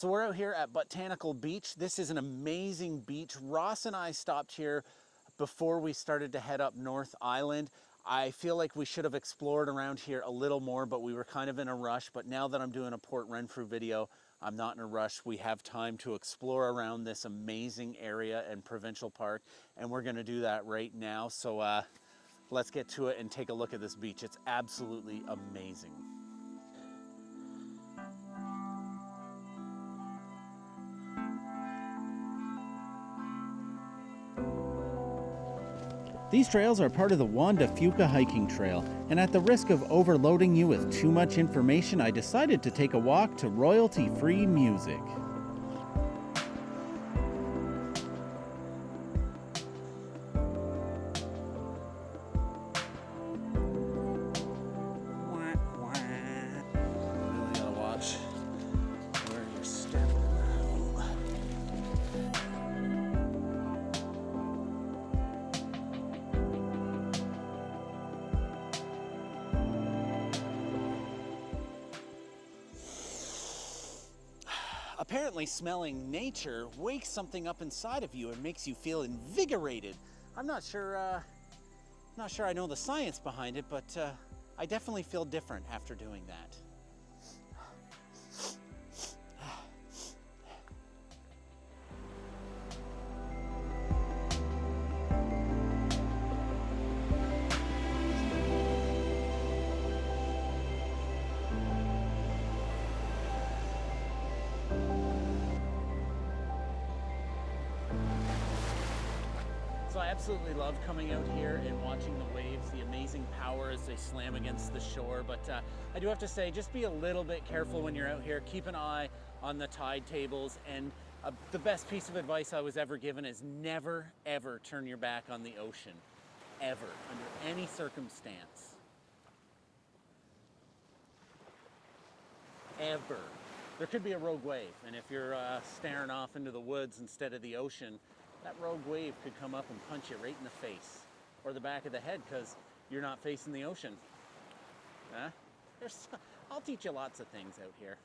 So we're out here at Botanical Beach. This is an amazing beach. Ross and I stopped here before we started to head up North Island. I feel like we should have explored around here a little more, but we were kind of in a rush. But now that I'm doing a Port Renfrew video, I'm not in a rush. We have time to explore around this amazing area and provincial park, and we're gonna do that right now. So let's get to it and take a look at this beach. It's absolutely amazing. These trails are part of the Juan de Fuca hiking trail, and at the risk of overloading you with too much information, I decided to take a walk to royalty-free music. Really gotta watch where you're stepping. Apparently smelling nature wakes something up inside of you and makes you feel invigorated. I'm not sure I know the science behind it, but I definitely feel different after doing that. So I absolutely love coming out here and watching the waves, the amazing power as they slam against the shore. But I do have to say, just be a little bit careful when you're out here. Keep an eye on the tide tables. And the best piece of advice I was ever given is never, ever turn your back on the ocean. Ever, under any circumstance. Ever. There could be a rogue wave, and if you're staring off into the woods instead of the ocean, that rogue wave could come up and punch you right in the face or the back of the head because you're not facing the ocean. Huh? I'll teach you lots of things out here.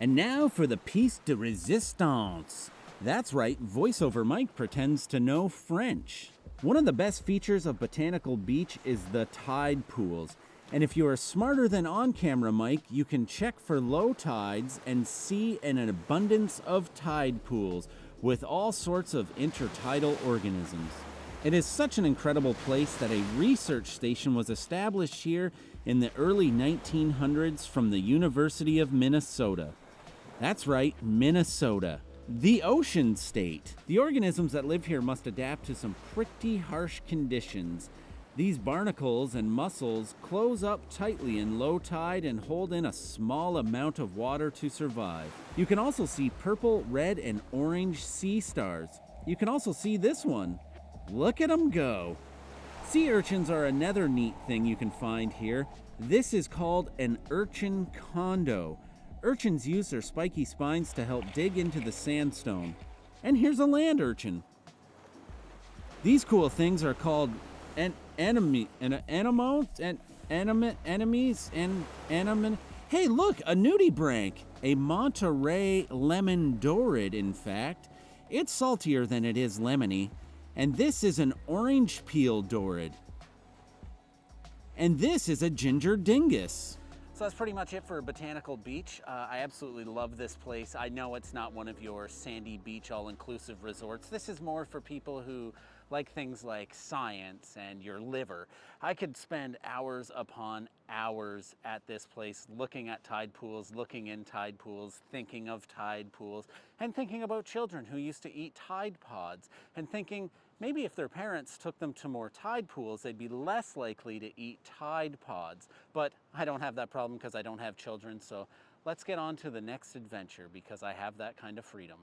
And now for the piece de resistance. That's right, VoiceOver Mike pretends to know French. One of the best features of Botanical Beach is the tide pools. And if you are smarter than on-camera Mike, you can check for low tides and see an abundance of tide pools with all sorts of intertidal organisms. It is such an incredible place that a research station was established here in the early 1900s from the University of Minnesota. That's right, Minnesota. The ocean state. The organisms that live here must adapt to some pretty harsh conditions. These barnacles and mussels close up tightly in low tide and hold in a small amount of water to survive. You can also see purple, red, and orange sea stars. You can also see this one. Look at them go. Sea urchins are another neat thing you can find here. This is called an urchin condo. Urchins use their spiky spines to help dig into the sandstone. And here's a land urchin. These cool things are called enemies. Hey, look, a nudibranch, a Monterey lemon dorid, in fact. It's saltier than it is lemony. And this is an orange peel dorid. And this is a ginger dingus. So that's pretty much it for Botanical Beach. I absolutely love this place. I know it's not one of your sandy beach all-inclusive resorts. This is more for people who like things like science and your liver. I could spend hours upon hours at this place looking at tide pools, looking in tide pools, thinking of tide pools, and thinking about children who used to eat Tide Pods, and thinking maybe if their parents took them to more tide pools, they'd be less likely to eat Tide Pods. But I don't have that problem because I don't have children, so let's get on to the next adventure because I have that kind of freedom.